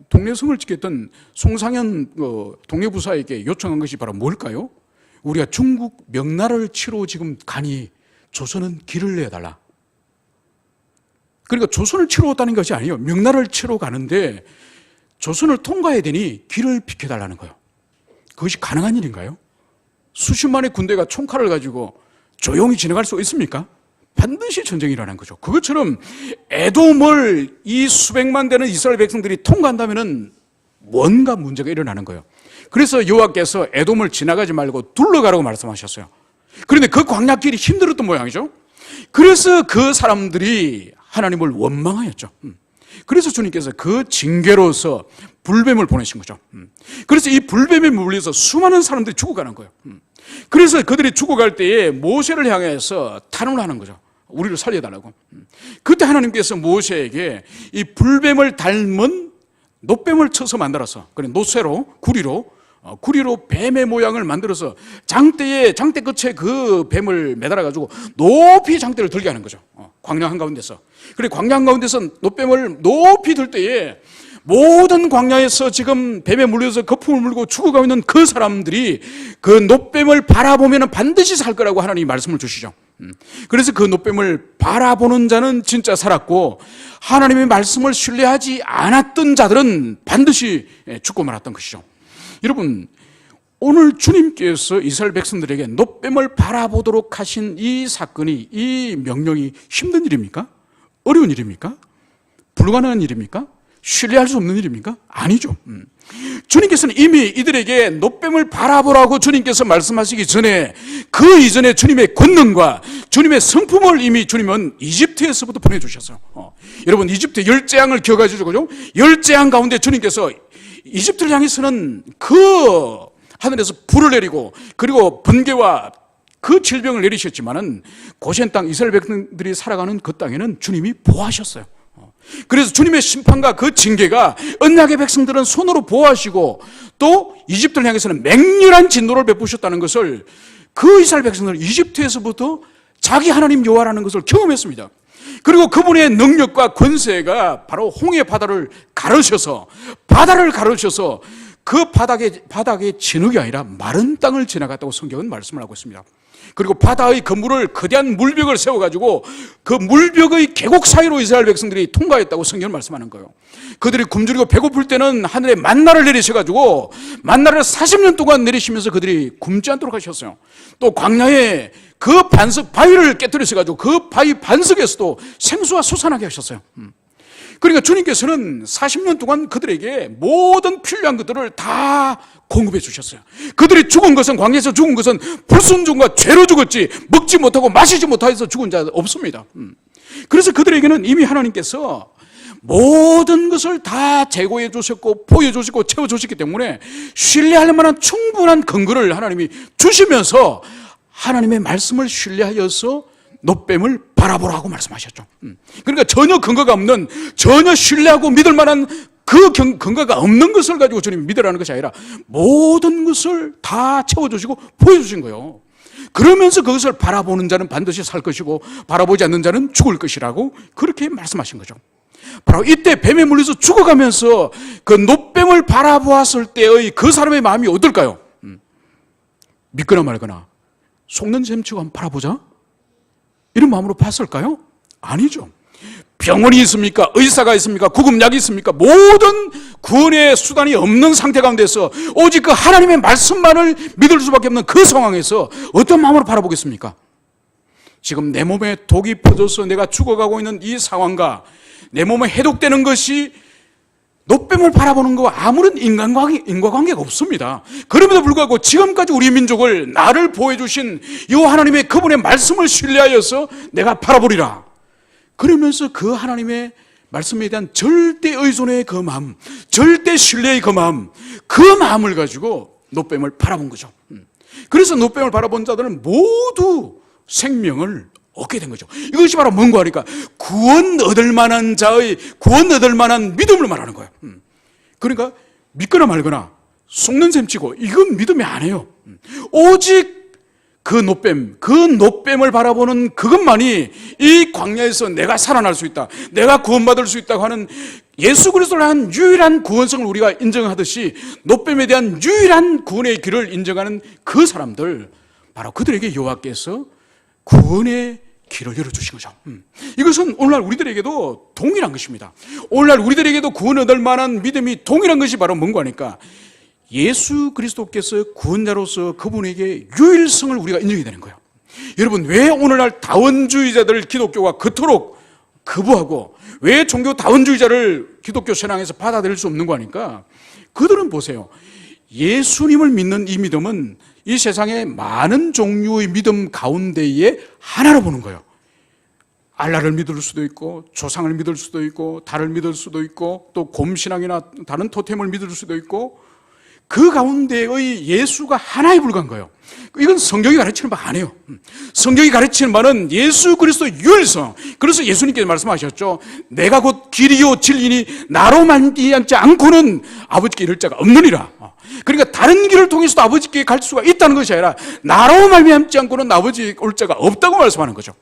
동래성을 지켰던 송상현 동해부사에게 요청한 것이 바로 뭘까요? 우리가 중국 명나라를 치러 지금 가니 조선은 길을 내달라. 그러니까 조선을 치러 왔다는 것이 아니에요. 명나라를 치러 가는데 조선을 통과해야 되니 길을 비켜달라는 거예요. 그것이 가능한 일인가요? 수십만의 군대가 총칼을 가지고 조용히 지나갈 수 있습니까? 반드시 전쟁이 일어난 거죠. 그것처럼 에돔을 이 수백만 되는 이스라엘 백성들이 통과한다면 뭔가 문제가 일어나는 거예요. 그래서 여호와께서 에돔을 지나가지 말고 둘러가라고 말씀하셨어요. 그런데 그 광야길이 힘들었던 모양이죠. 그래서 그 사람들이 하나님을 원망하였죠. 그래서 주님께서 그 징계로서 불뱀을 보내신 거죠. 그래서 이 불뱀에 물려서 수많은 사람들이 죽어가는 거예요. 그래서 그들이 죽어갈 때에 모세를 향해서 탄원을 하는 거죠. 우리를 살려달라고. 그때 하나님께서 모세에게 이 불뱀을 닮은 놋뱀을 쳐서 만들어서, 그래 노쇠로 구리로 뱀의 모양을 만들어서 장대 끝에 그 뱀을 매달아가지고 높이 장대를 들게 하는 거죠. 광야 한가운데서. 그래 광야 한가운데서 놋뱀을 높이 들 때에 모든 광야에서 지금 뱀에 물려서 거품을 물고 죽어가고 있는 그 사람들이 그 놋뱀을 바라보면 반드시 살 거라고 하나님이 말씀을 주시죠. 그래서 그 놋뱀을 바라보는 자는 진짜 살았고 하나님의 말씀을 신뢰하지 않았던 자들은 반드시 죽고 말았던 것이죠. 여러분, 오늘 주님께서 이스라엘 백성들에게 놋뱀을 바라보도록 하신 이 사건이, 이 명령이 힘든 일입니까? 어려운 일입니까? 불가능한 일입니까? 신뢰할 수 없는 일입니까? 아니죠. 주님께서는 이미 이들에게 놋뱀을 바라보라고 주님께서 말씀하시기 전에 그 이전에 주님의 권능과 주님의 성품을 이미 주님은 이집트에서부터 보내주셨어요. 여러분 이집트 열재앙을 기억하시죠? 그죠? 열재앙 가운데 주님께서 이집트를 향해서는 그 하늘에서 불을 내리고 그리고 번개와 그 질병을 내리셨지만은 고센 땅 이스라엘 백성들이 살아가는 그 땅에는 주님이 보호하셨어요. 그래서 주님의 심판과 그 징계가 언약의 백성들은 손으로 보호하시고 또 이집트를 향해서는 맹렬한 진노를 베푸셨다는 것을 그 이스라엘 백성들은 이집트에서부터 자기 하나님 여호와라는 것을 경험했습니다. 그리고 그분의 능력과 권세가 바로 홍해 바다를 가르셔서 그 바닥에 진흙이 아니라 마른 땅을 지나갔다고 성경은 말씀을 하고 있습니다. 그리고 바다의 그물을 거대한 물벽을 세워가지고 그 물벽의 계곡 사이로 이스라엘 백성들이 통과했다고 성경은 말씀하는 거예요. 그들이 굶주리고 배고플 때는 하늘에 만나를 내리셔가지고 만나를 40년 동안 내리시면서 그들이 굶지 않도록 하셨어요. 또 광야에 그 반석 바위를 깨뜨리셔가지고 그 바위 반석에서도 생수가 솟아나게 하셨어요. 그러니까 주님께서는 40년 동안 그들에게 모든 필요한 것들을 다 공급해 주셨어요. 그들이 죽은 것은, 광야에서 죽은 것은 불순종과 죄로 죽었지 먹지 못하고 마시지 못해서 죽은 자 없습니다. 그래서 그들에게는 이미 하나님께서 모든 것을 다 제공해 주셨고 보여주시고 채워주셨기 때문에 신뢰할 만한 충분한 근거를 하나님이 주시면서 하나님의 말씀을 신뢰하여서 놋뱀을 바라보라고 말씀하셨죠. 그러니까 전혀 근거가 없는, 전혀 신뢰하고 믿을 만한 그 근거가 없는 것을 가지고 주님이 믿으라는 것이 아니라 모든 것을 다 채워주시고 보여주신 거예요. 그러면서 그것을 바라보는 자는 반드시 살 것이고 바라보지 않는 자는 죽을 것이라고 그렇게 말씀하신 거죠. 바로 이때 뱀에 물려서 죽어가면서 그 놋뱀을 바라보았을 때의 그 사람의 마음이 어떨까요? 믿거나 말거나 속는 셈 치고 한번 바라보자, 이런 마음으로 봤을까요? 아니죠. 병원이 있습니까? 의사가 있습니까? 구급약이 있습니까? 모든 구원의 수단이 없는 상태 가운데서 오직 그 하나님의 말씀만을 믿을 수밖에 없는 그 상황에서 어떤 마음으로 바라보겠습니까? 지금 내 몸에 독이 퍼져서 내가 죽어가고 있는 이 상황과 내 몸에 해독되는 것이 놋뱀을 바라보는 것과 아무런 인과관계가 없습니다. 그럼에도 불구하고 지금까지 우리 민족을 나를 보여주신 이 하나님의 그분의 말씀을 신뢰하여서 내가 바라보리라. 그러면서 그 하나님의 말씀에 대한 절대 의존의 그 마음, 절대 신뢰의 그 마음을 가지고 놋뱀을 바라본 거죠. 그래서 놋뱀을 바라본 자들은 모두 생명을 얻게 된 거죠. 이것이 바로 뭔가 하니까 구원 얻을 만한 자의 구원 얻을 만한 믿음을 말하는 거예요. 그러니까 믿거나 말거나 속는 셈 치고 이건 믿음이 아니에요. 오직 그 놋뱀을 바라보는 그것만이 이 광야에서 내가 살아날 수 있다, 내가 구원받을 수 있다고 하는 예수 그리스도를 한 유일한 구원성을 우리가 인정하듯이 놋뱀에 대한 유일한 구원의 길을 인정하는 그 사람들, 바로 그들에게 여호와께서 구원의 길을 열어주신 거죠. 이것은 오늘날 우리들에게도 동일한 것입니다. 오늘날 우리들에게도 구원 얻을 만한 믿음이 동일한 것이 바로 뭔가 하니까 예수 그리스도께서 구원자로서 그분에게 유일성을 우리가 인정해야 되는 거예요. 여러분, 왜 오늘날 다원주의자들 기독교가 그토록 거부하고 왜 종교 다원주의자를 기독교 신앙에서 받아들일 수 없는 거 하니까 그들은 보세요. 예수님을 믿는 이 믿음은 이 세상의 많은 종류의 믿음 가운데에 하나로 보는 거예요. 알라를 믿을 수도 있고 조상을 믿을 수도 있고 달을 믿을 수도 있고 또 곰신앙이나 다른 토템을 믿을 수도 있고 그 가운데의 예수가 하나에 불과한 거예요. 이건 성경이 가르치는 바 아니에요. 성경이 가르치는 바는 예수 그리스도의 유일성. 그래서 예수님께서 말씀하셨죠. 내가 곧 길이요 진리니 나로 말미암지 않고는 아버지께 이를 자가 없느니라. 그러니까 다른 길을 통해서도 아버지께 갈 수가 있다는 것이 아니라 나로 말미암지 않고는 아버지 올 자가 없다고 말씀하는 거죠.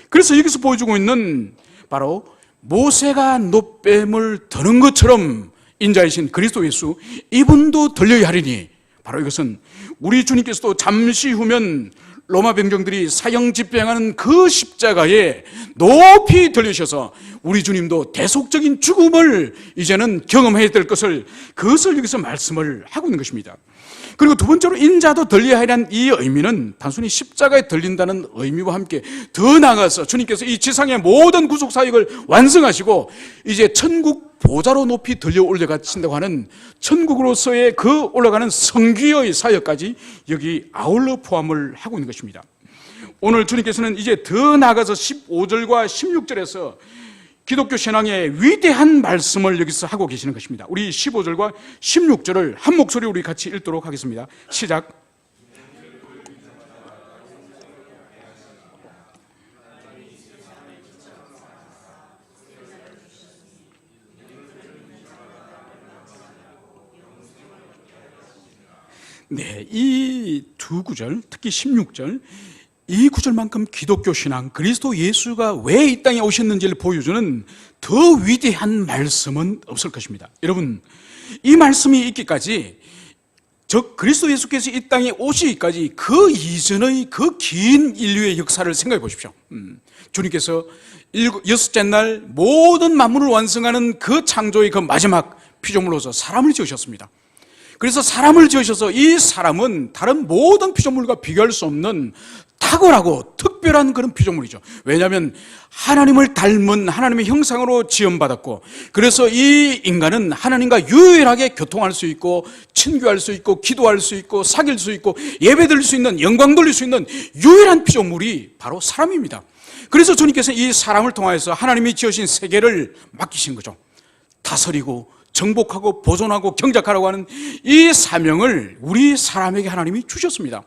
그래서 여기서 보여주고 있는 바로 모세가 놋뱀을 드는 것처럼 인자이신 그리스도 예수, 이분도 들려야 하리니, 바로 이것은 우리 주님께서도 잠시 후면 로마 병정들이 사형 집행하는 그 십자가에 높이 들리셔서 우리 주님도 대속적인 죽음을 이제는 경험해야 될 것을, 그것을 여기서 말씀을 하고 있는 것입니다. 그리고 두 번째로 인자도 들려야 하는 이 의미는 단순히 십자가에 들린다는 의미와 함께 더 나아가서 주님께서 이 지상의 모든 구속 사역을 완성하시고 이제 천국 보좌로 높이 들려 올려가신다고 하는 천국으로서의 그 올라가는 성귀의 사역까지 여기 아울러 포함을 하고 있는 것입니다. 오늘 주님께서는 이제 더 나아가서 15절과 16절에서 기독교 신앙의 위대한 말씀을 여기서 하고 계시는 것입니다. 우리 15절과 16절을 한 목소리 우리 같이 읽도록 하겠습니다. 시작. 네, 이 두 구절, 특히 16절, 이 구절만큼 기독교 신앙, 그리스도 예수가 왜 이 땅에 오셨는지를 보여주는 더 위대한 말씀은 없을 것입니다. 여러분, 이 말씀이 있기까지, 즉 그리스도 예수께서 이 땅에 오시기까지 그 이전의 그 긴 인류의 역사를 생각해 보십시오. 주님께서 여섯째 날 모든 만물을 완성하는 그 창조의 그 마지막 피조물로서 사람을 지으셨습니다. 그래서 사람을 지으셔서 이 사람은 다른 모든 피조물과 비교할 수 없는 탁월하고 특별한 그런 피조물이죠. 왜냐하면 하나님을 닮은 하나님의 형상으로 지음받았고, 그래서 이 인간은 하나님과 유일하게 교통할 수 있고 친교할 수 있고 기도할 수 있고 사귈 수 있고 예배드릴 수 있는, 영광 돌릴 수 있는 유일한 피조물이 바로 사람입니다. 그래서 주님께서 이 사람을 통하여서 하나님이 지으신 세계를 맡기신 거죠. 다스리고 정복하고 보존하고 경작하라고 하는 이 사명을 우리 사람에게 하나님이 주셨습니다.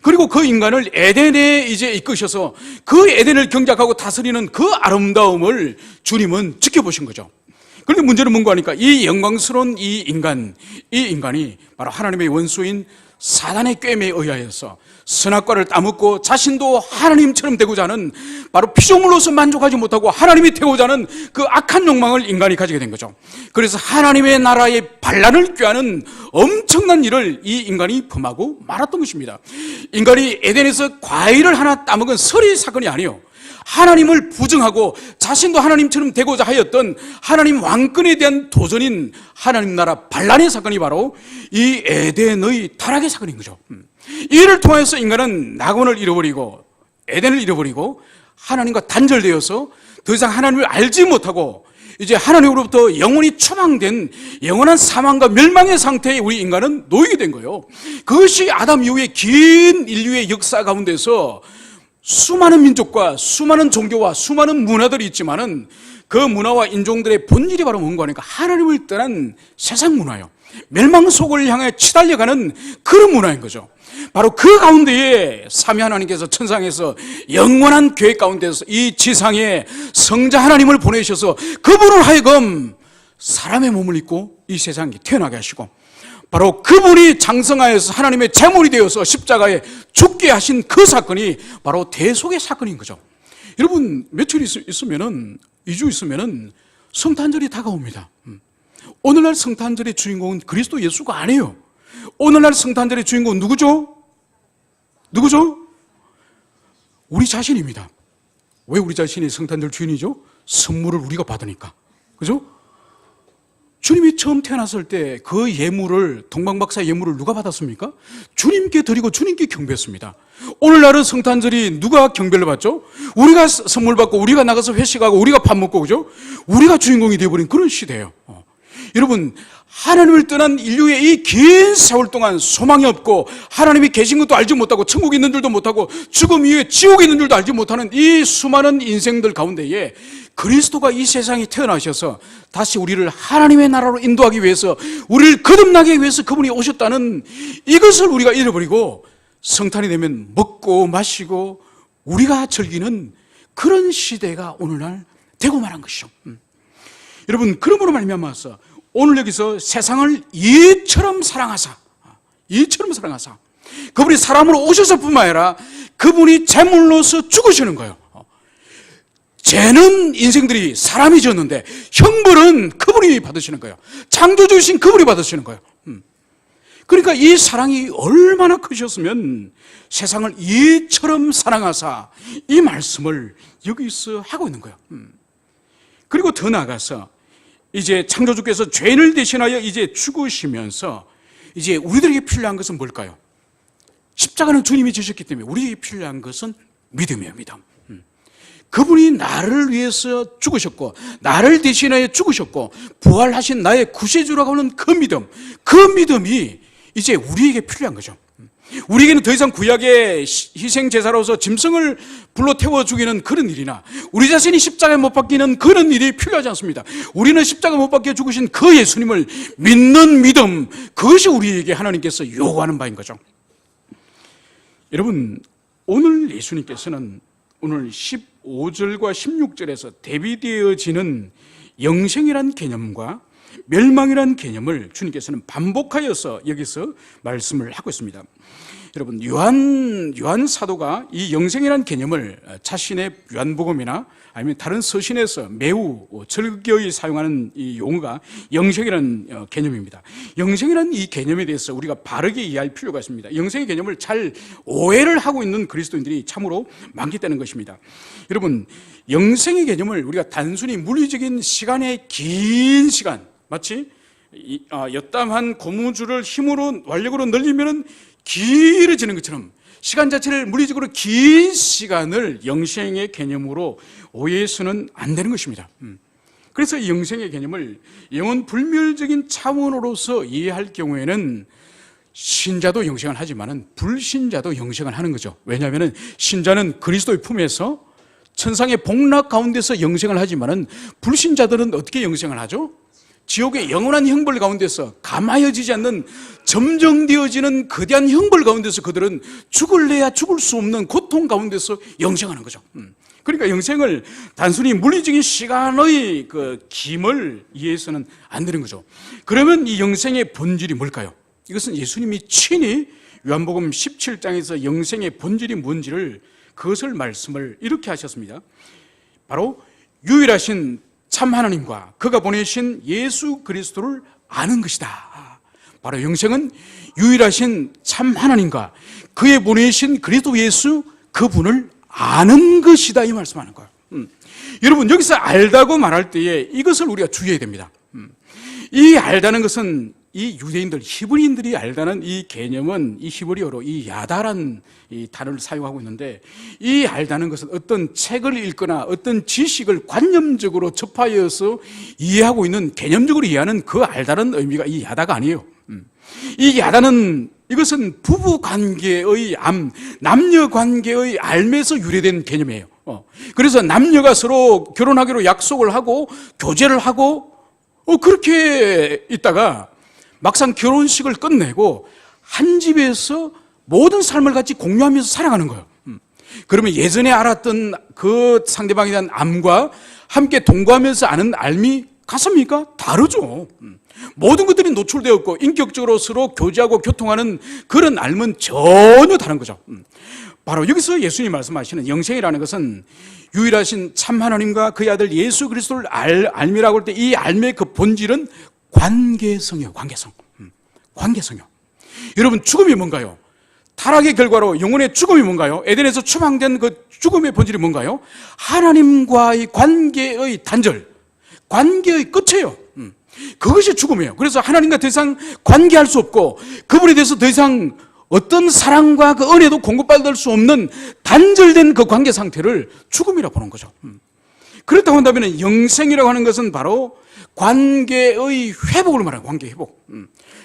그리고 그 인간을 에덴에 이제 이끄셔서 그 에덴을 경작하고 다스리는 그 아름다움을 주님은 지켜보신 거죠. 그런데 문제는 뭔가 하니까 이 영광스러운 이 인간이 바로 하나님의 원수인 사단의 꾀임에 의하여서 선악과를 따먹고 자신도 하나님처럼 되고자 하는, 바로 피조물로서 만족하지 못하고 하나님이 되고자 하는 그 악한 욕망을 인간이 가지게 된 거죠. 그래서 하나님의 나라의 반란을 꾀하는 엄청난 일을 이 인간이 범하고 말았던 것입니다. 인간이 에덴에서 과일을 하나 따먹은 서리 사건이 아니에요. 하나님을 부정하고 자신도 하나님처럼 되고자 하였던 하나님 왕권에 대한 도전인 하나님 나라 반란의 사건이 바로 이 에덴의 타락의 사건인 거죠. 이를 통해서 인간은 낙원을 잃어버리고 에덴을 잃어버리고 하나님과 단절되어서 더 이상 하나님을 알지 못하고 이제 하나님으로부터 영원히 추방된 영원한 사망과 멸망의 상태에 우리 인간은 놓이게 된 거예요. 그것이 아담 이후의 긴 인류의 역사 가운데서 수많은 민족과 수많은 종교와 수많은 문화들이 있지만은 그 문화와 인종들의 본질이 바로 뭔가 하니까 하나님을 떠난 세상 문화예요. 멸망 속을 향해 치달려가는 그런 문화인 거죠. 바로 그 가운데에 삼위 하나님께서 천상에서 영원한 계획 가운데서 이 지상에 성자 하나님을 보내셔서 그분을 하여금 사람의 몸을 입고 이 세상에 태어나게 하시고, 바로 그분이 장성하여서 하나님의 제물이 되어서 십자가에 죽게 하신 그 사건이 바로 대속의 사건인 거죠. 여러분, 며칠 있으면은 2주 있으면은 성탄절이 다가옵니다. 오늘날 성탄절의 주인공은 그리스도 예수가 아니에요. 오늘날 성탄절의 주인공은 누구죠? 누구죠? 우리 자신입니다. 왜 우리 자신이 성탄절 주인이죠? 선물을 우리가 받으니까. 그죠? 주님이 처음 태어났을 때 그 예물을, 동방박사 예물을 누가 받았습니까? 주님께 드리고 주님께 경배했습니다. 오늘날은 성탄절이 누가 경배를 받죠? 우리가 선물 받고 우리가 나가서 회식하고 우리가 밥 먹고, 그죠? 우리가 주인공이 되어버린 그런 시대예요. 여러분, 하나님을 떠난 인류의 이 긴 세월 동안 소망이 없고 하나님이 계신 것도 알지 못하고 천국에 있는 줄도 못하고 죽음 이후에 지옥에 있는 줄도 알지 못하는 이 수많은 인생들 가운데에 그리스도가 이 세상에 태어나셔서 다시 우리를 하나님의 나라로 인도하기 위해서, 우리를 거듭나기 위해서 그분이 오셨다는 이것을 우리가 잃어버리고 성탄이 되면 먹고 마시고 우리가 즐기는 그런 시대가 오늘날 되고 말한 것이죠. 여러분, 그러므로 말미암아서 오늘 여기서 세상을 이처럼 사랑하사 그분이 사람으로 오셔서 뿐만 아니라 그분이 제물로서 죽으시는 거예요. 죄는 인생들이 사람이 지었는데 형벌은 그분이 받으시는 거예요. 창조주신 그분이 받으시는 거예요. 그러니까 이 사랑이 얼마나 크셨으면 세상을 이처럼 사랑하사 이 말씀을 여기서 하고 있는 거예요. 그리고 더 나아가서 이제 창조주께서 죄인을 대신하여 이제 죽으시면서 이제 우리들에게 필요한 것은 뭘까요? 십자가는 주님이 지셨기 때문에 우리에게 필요한 것은 믿음이에요. 믿음. 그분이 나를 위해서 죽으셨고 나를 대신하여 죽으셨고 부활하신 나의 구세주라고 하는 그 믿음이 이제 우리에게 필요한 거죠. 우리에게는 더 이상 구약의 희생제사로서 짐승을 불러 태워 죽이는 그런 일이나 우리 자신이 십자가에 못 박히는 그런 일이 필요하지 않습니다. 우리는 십자가 못 박혀 죽으신 그 예수님을 믿는 믿음, 그것이 우리에게 하나님께서 요구하는 바인 거죠. 여러분, 오늘 예수님께서는 오늘 15절과 16절에서 대비되어지는 영생이란 개념과 멸망이란 개념을 주님께서는 반복하여서 여기서 말씀을 하고 있습니다. 여러분, 요한 사도가 이 영생이라는 개념을 자신의 요한복음이나 아니면 다른 서신에서 매우 즐겨이 사용하는 이 용어가 영생이라는 개념입니다. 영생이라는 이 개념에 대해서 우리가 바르게 이해할 필요가 있습니다. 영생의 개념을 잘 오해를 하고 있는 그리스도인들이 참으로 많겠다는 것입니다. 여러분, 영생의 개념을 우리가 단순히 물리적인 시간의 긴 시간, 마치 엿담한 고무줄을 힘으로 완력으로 늘리면 길어지는 것처럼 시간 자체를 물리적으로 긴 시간을 영생의 개념으로 오해해서는 안 되는 것입니다. 그래서 이 영생의 개념을 영원 불멸적인 차원으로서 이해할 경우에는 신자도 영생을 하지만 불신자도 영생을 하는 거죠. 왜냐하면 신자는 그리스도의 품에서 천상의 복락 가운데서 영생을 하지만 불신자들은 어떻게 영생을 하죠? 지옥의 영원한 형벌 가운데서 감하여지지 않는 점정되어지는 거대한 형벌 가운데서 그들은 죽을래야 죽을 수 없는 고통 가운데서 영생하는 거죠. 그러니까 영생을 단순히 물리적인 시간의 그 김을 이해해서는 안 되는 거죠. 그러면 이 영생의 본질이 뭘까요? 이것은 예수님이 친히 요한복음 17장에서 영생의 본질이 뭔지를 그것을 말씀을 이렇게 하셨습니다. 바로 유일하신 참 하나님과 그가 보내신 예수 그리스도를 아는 것이다. 바로 영생은 유일하신 참 하나님과 그의 보내신 그리스도 예수 그분을 아는 것이다, 이 말씀하는 거예요. 여러분, 여기서 알다고 말할 때에 이것을 우리가 주의해야 됩니다. 이 알다는 것은 이 유대인들, 히브리인들이 알다는 이 개념은 이 히브리어로 이 야다란 이 단어를 사용하고 있는데, 이 알다는 것은 어떤 책을 읽거나 어떤 지식을 관념적으로 접하여서 이해하고 있는, 개념적으로 이해하는 그 알다는 의미가 이 야다가 아니에요. 이 야다는 이것은 부부 관계의 남녀 관계의 알매에서 유래된 개념이에요. 그래서 남녀가 서로 결혼하기로 약속을 하고 교제를 하고 그렇게 있다가 막상 결혼식을 끝내고 한 집에서 모든 삶을 같이 공유하면서 살아가는 거예요. 그러면 예전에 알았던 그 상대방에 대한 암과 함께 동거하면서 아는 알미 같습니까? 다르죠. 모든 것들이 노출되었고 인격적으로 서로 교제하고 교통하는 그런 알은 전혀 다른 거죠. 바로 여기서 예수님이 말씀하시는 영생이라는 것은 유일하신 참 하나님과 그의 아들 예수 그리스도를 알미라고 할 때 이 알미의 그 본질은 관계성이요. 관계성이요. 여러분, 죽음이 뭔가요? 타락의 결과로 영혼의 죽음이 뭔가요? 에덴에서 추방된 그 죽음의 본질이 뭔가요? 하나님과의 관계의 단절, 관계의 끝이에요. 그것이 죽음이에요. 그래서 하나님과 더 이상 관계할 수 없고 그분에 대해서 더 이상 어떤 사랑과 그 은혜도 공급받을 수 없는 단절된 그 관계 상태를 죽음이라고 보는 거죠. 그렇다고 한다면 영생이라고 하는 것은 바로 관계의 회복을 말하는 관계 회복.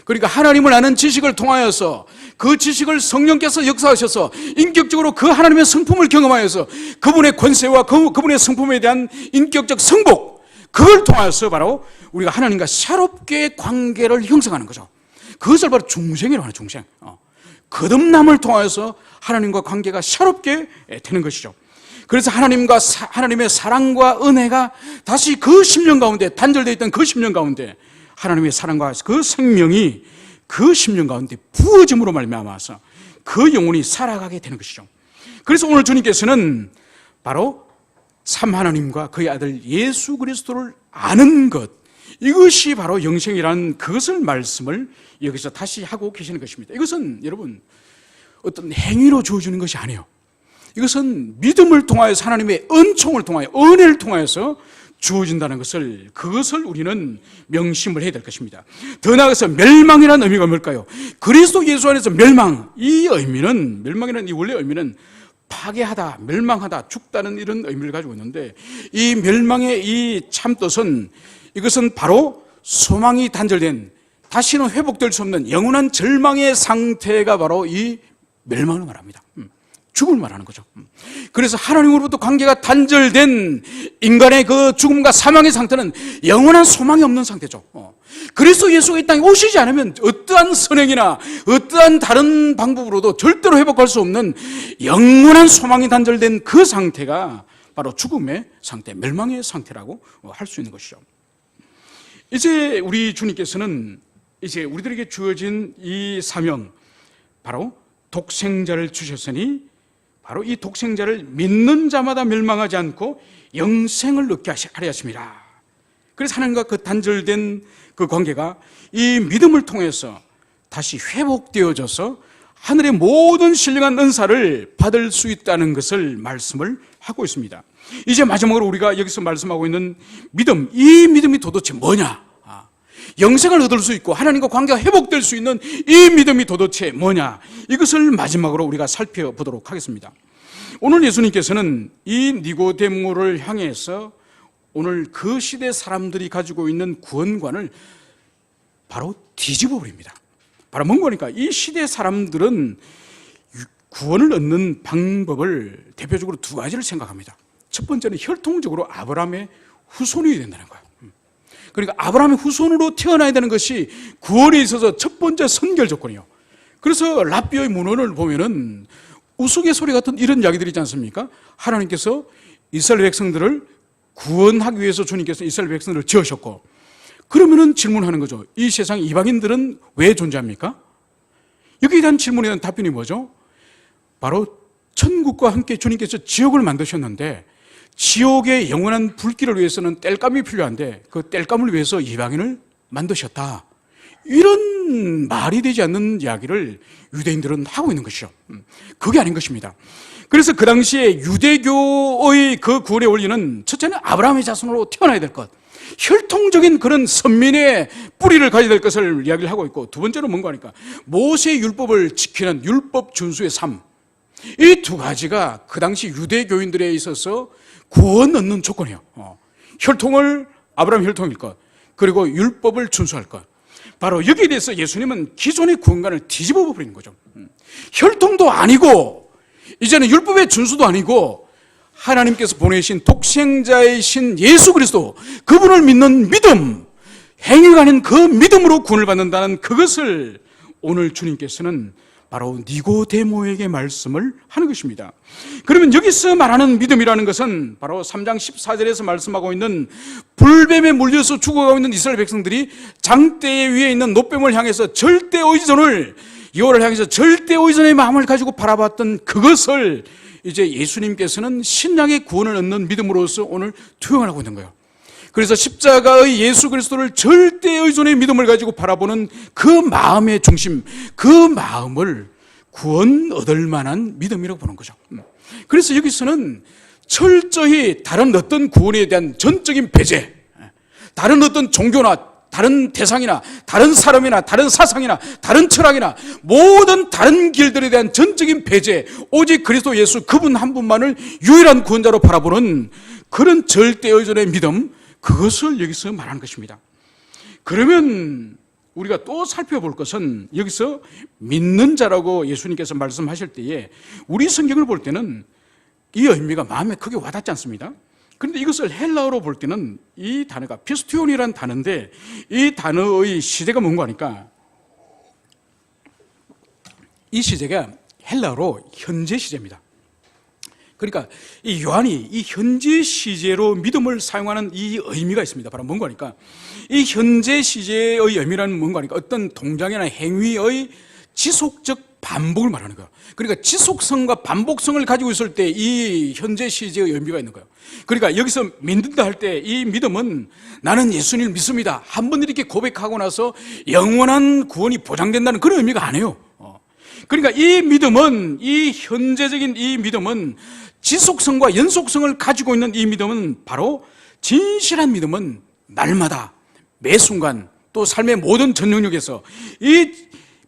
그러니까 하나님을 아는 지식을 통하여서 그 지식을 성령께서 역사하셔서 인격적으로 그 하나님의 성품을 경험하여서 그분의 권세와 그분의 성품에 대한 인격적 성복, 그걸 통하여서 바로 우리가 하나님과 새롭게 관계를 형성하는 거죠. 그것을 바로 중생이라고 하는 중생. 거듭남을 통하여서 하나님과 관계가 새롭게 되는 것이죠. 그래서 하나님의 사랑과 은혜가 다시 그 10년 가운데 단절되어 있던 그 10년 가운데 하나님의 사랑과 그 생명이 그 10년 가운데 부어짐으로 말미암아서 그 영혼이 살아가게 되는 것이죠. 그래서 오늘 주님께서는 바로 참 하나님과 그의 아들 예수 그리스도를 아는 것, 이것이 바로 영생이라는 그것을 말씀을 여기서 다시 하고 계시는 것입니다. 이것은 여러분 어떤 행위로 주어지는 것이 아니에요. 이것은 믿음을 통하여서 하나님의 은총을 통하여 은혜를 통하여서 주어진다는 것을, 그것을 우리는 명심을 해야 될 것입니다. 더 나아가서 멸망이라는 의미가 뭘까요? 그리스도 예수 안에서 멸망, 이 의미는, 멸망이라는 이 원래 의미는 파괴하다, 멸망하다, 죽다는 이런 의미를 가지고 있는데, 이 멸망의 이 참뜻은 이것은 바로 소망이 단절된, 다시는 회복될 수 없는 영원한 절망의 상태가 바로 이 멸망을 말합니다. 죽음을 말하는 거죠. 그래서 하나님으로부터 관계가 단절된 인간의 그 죽음과 사망의 상태는 영원한 소망이 없는 상태죠. 그래서 예수가 이 땅에 오시지 않으면 어떠한 선행이나 어떠한 다른 방법으로도 절대로 회복할 수 없는 영원한 소망이 단절된 그 상태가 바로 죽음의 상태, 멸망의 상태라고 할 수 있는 것이죠. 이제 우리 주님께서는 이제 우리들에게 주어진 이 사명, 바로 독생자를 주셨으니 바로 이 독생자를 믿는 자마다 멸망하지 않고 영생을 얻게 하려 하십니다. 그래서 하나님과 그 단절된 그 관계가 이 믿음을 통해서 다시 회복되어져서 하늘의 모든 신령한 은사를 받을 수 있다는 것을 말씀을 하고 있습니다. 이제 마지막으로 우리가 여기서 말씀하고 있는 믿음, 이 믿음이 도대체 뭐냐? 영생을 얻을 수 있고 하나님과 관계가 회복될 수 있는 이 믿음이 도대체 뭐냐? 이것을 마지막으로 우리가 살펴보도록 하겠습니다. 오늘 예수님께서는 이 니고데모를 향해서 오늘 그 시대 사람들이 가지고 있는 구원관을 바로 뒤집어 버립니다. 바로 뭔 거니까 이 시대 사람들은 구원을 얻는 방법을 대표적으로 두 가지를 생각합니다. 첫 번째는 혈통적으로 아브라함의 후손이 된다는 거예요. 그러니까 아브라함의 후손으로 태어나야 되는 것이 구원에 있어서 첫 번째 선결 조건이에요. 그래서 랍비의 문헌을 보면은 우스갯소리 같은 이런 이야기들이 있지 않습니까? 하나님께서 이스라엘 백성들을 구원하기 위해서 주님께서 이스라엘 백성들을 지으셨고, 그러면은 질문하는 거죠. 이 세상 이방인들은 왜 존재합니까? 여기에 대한 질문에 대한 답변이 뭐죠? 바로 천국과 함께 주님께서 지옥을 만드셨는데 지옥의 영원한 불길을 위해서는 땔감이 필요한데 그 땔감을 위해서 이방인을 만드셨다. 이런 말이 되지 않는 이야기를 유대인들은 하고 있는 것이죠. 그게 아닌 것입니다. 그래서 그 당시에 유대교의 그 구원의 원리는 첫째는 아브라함의 자손으로 태어나야 될 것, 혈통적인 그런 선민의 뿌리를 가져야 될 것을 이야기를 하고 있고, 두 번째는 뭔가 하니까 모세의 율법을 지키는 율법 준수의 삶, 이 두 가지가 그 당시 유대교인들에 있어서 구원 얻는 조건이에요. 혈통을 아브라함 혈통일 것, 그리고 율법을 준수할 것. 바로 여기에 대해서 예수님은 기존의 구원관을 뒤집어 버리는 거죠. 혈통도 아니고 이제는 율법의 준수도 아니고 하나님께서 보내신 독생자이신 예수 그리스도, 그분을 믿는 믿음, 행위가 아닌 그 믿음으로 구원을 받는다는 그것을 오늘 주님께서는 바로 니고데모에게 말씀을 하는 것입니다. 그러면 여기서 말하는 믿음이라는 것은 바로 3장 14절에서 말씀하고 있는 불뱀에 물려서 죽어가고 있는 이스라엘 백성들이 장대 위에 있는 노뱀을 향해서 절대 의존을, 여호와를 향해서 절대 의존의 마음을 가지고 바라봤던 그것을 이제 예수님께서는 신약의 구원을 얻는 믿음으로서 오늘 투영을 하고 있는 거예요. 그래서 십자가의 예수 그리스도를 절대 의존의 믿음을 가지고 바라보는 그 마음의 중심, 그 마음을 구원 얻을 만한 믿음이라고 보는 거죠. 그래서 여기서는 철저히 다른 어떤 구원에 대한 전적인 배제, 다른 어떤 종교나 다른 대상이나 다른 사람이나 다른 사상이나 다른 철학이나 모든 다른 길들에 대한 전적인 배제, 오직 그리스도 예수 그분 한 분만을 유일한 구원자로 바라보는 그런 절대 의존의 믿음, 그것을 여기서 말하는 것입니다. 그러면 우리가 또 살펴볼 것은 여기서 믿는 자라고 예수님께서 말씀하실 때에 우리 성경을 볼 때는 이 의미가 마음에 크게 와닿지 않습니다. 그런데 이것을 헬라어로 볼 때는 이 단어가 피스티온이라는 단어인데 이 단어의 시제가 뭔가 하니까 이 시제가 헬라어로 현재 시제입니다. 그러니까 이 요한이 이 현재 시제로 믿음을 사용하는 이 의미가 있습니다. 바로 뭔가 하니까 이 현재 시제의 의미라는 뭔가 하니까 어떤 동작이나 행위의 지속적 반복을 말하는 거예요. 그러니까 지속성과 반복성을 가지고 있을 때 이 현재 시제의 의미가 있는 거예요. 그러니까 여기서 믿는다 할 때 이 믿음은 나는 예수님을 믿습니다, 한 번 이렇게 고백하고 나서 영원한 구원이 보장된다는 그런 의미가 아니에요. 그러니까 이 믿음은, 이 현재적인 이 믿음은 지속성과 연속성을 가지고 있는 이 믿음은 바로 진실한 믿음은 날마다 매 순간 또 삶의 모든 전 영역에서 이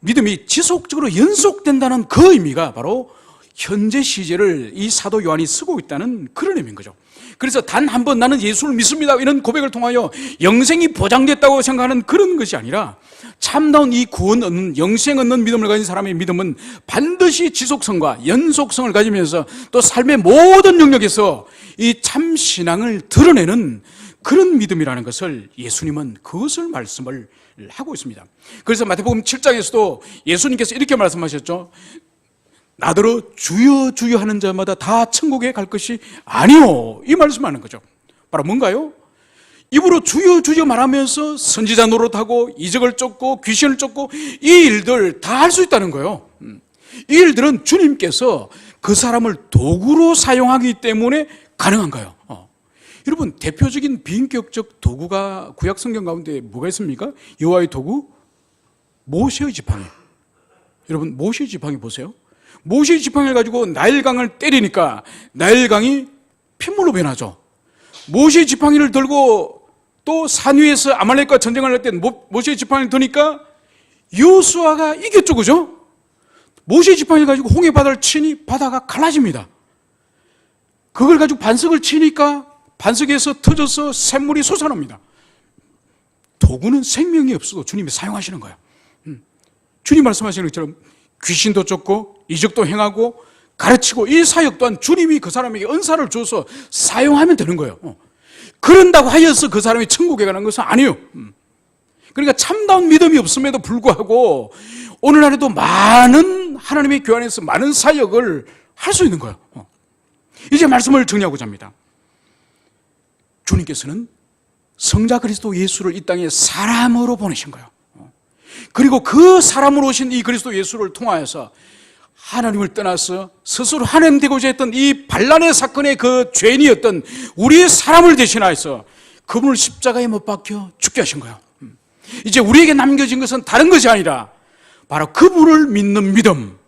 믿음이 지속적으로 연속된다는 그 의미가 바로 현재 시제를 이 사도 요한이 쓰고 있다는 그런 의미인 거죠. 그래서 단 한 번 나는 예수를 믿습니다 이런 고백을 통하여 영생이 보장됐다고 생각하는 그런 것이 아니라 참다운 이 구원 얻는 영생 얻는 믿음을 가진 사람의 믿음은 반드시 지속성과 연속성을 가지면서 또 삶의 모든 영역에서 이 참신앙을 드러내는 그런 믿음이라는 것을 예수님은 그것을 말씀을 하고 있습니다. 그래서 마태복음 7장에서도 예수님께서 이렇게 말씀하셨죠. 나더러 주여 주여 하는 자마다 다 천국에 갈 것이 아니오, 이 말씀하는 거죠. 바로 뭔가요? 입으로 주여 주여 말하면서 선지자 노릇하고 이적을 쫓고 귀신을 쫓고 이 일들 다 할 수 있다는 거예요. 이 일들은 주님께서 그 사람을 도구로 사용하기 때문에 가능한 거예요. 여러분, 대표적인 비인격적 도구가 구약 성경 가운데 뭐가 있습니까? 여호와의 도구? 모세의 지팡이. 여러분, 모세의 지팡이 보세요. 모세의 지팡이를 가지고 나일강을 때리니까 나일강이 핏물로 변하죠. 모세의 지팡이를 들고 또 산 위에서 아말렉과 전쟁을 할 때 모세의 지팡이를 드니까 여호수아가 이겼죠, 그죠? 모세의 지팡이를 가지고 홍해 바다를 치니 바다가 갈라집니다. 그걸 가지고 반석을 치니까 반석에서 터져서 샘물이 솟아납니다. 도구는 생명이 없어도 주님이 사용하시는 거예요. 주님 말씀하시는 것처럼 귀신도 쫓고 이적도 행하고 가르치고 이 사역 또한 주님이 그 사람에게 은사를 줘서 사용하면 되는 거예요. 그런다고 하여서 그 사람이 천국에 가는 것은 아니에요. 그러니까 참다운 믿음이 없음에도 불구하고 오늘날에도 많은 하나님의 교회 안에서 많은 사역을 할 수 있는 거예요. 이제 말씀을 정리하고자 합니다. 주님께서는 성자 그리스도 예수를 이 땅에 사람으로 보내신 거예요. 그리고 그 사람으로 오신 이 그리스도 예수를 통하여서 하나님을 떠나서 스스로 하나님 되고자 했던 이 반란의 사건의 그 죄인이었던 우리의 사람을 대신하여서 그분을 십자가에 못 박혀 죽게 하신 거예요. 이제 우리에게 남겨진 것은 다른 것이 아니라 바로 그분을 믿는 믿음,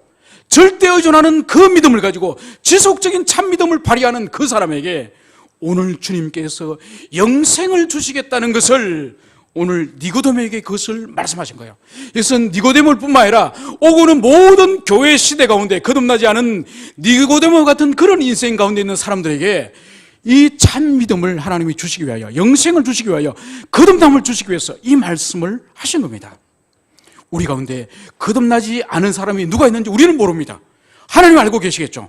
절대 의존하는 그 믿음을 가지고 지속적인 참 믿음을 발휘하는 그 사람에게 오늘 주님께서 영생을 주시겠다는 것을 오늘 니고데모에게 그것을 말씀하신 거예요. 이것은 니고데모일 뿐만 아니라 오고 오는 모든 교회 시대 가운데 거듭나지 않은 니고데모 같은 그런 인생 가운데 있는 사람들에게 이 참 믿음을 하나님이 주시기 위하여, 영생을 주시기 위하여, 거듭남을 주시기 위해서 이 말씀을 하신 겁니다. 우리 가운데 거듭나지 않은 사람이 누가 있는지 우리는 모릅니다. 하나님 알고 계시겠죠.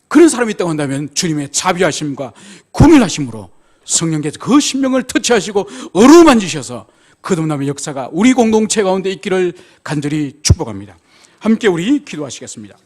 그런 사람이 있다고 한다면 주님의 자비하심과 긍휼하심으로 성령께서 그 심령을 터치하시고 어루만지셔서 거듭남의 역사가 우리 공동체 가운데 있기를 간절히 축복합니다. 함께 우리 기도하시겠습니다.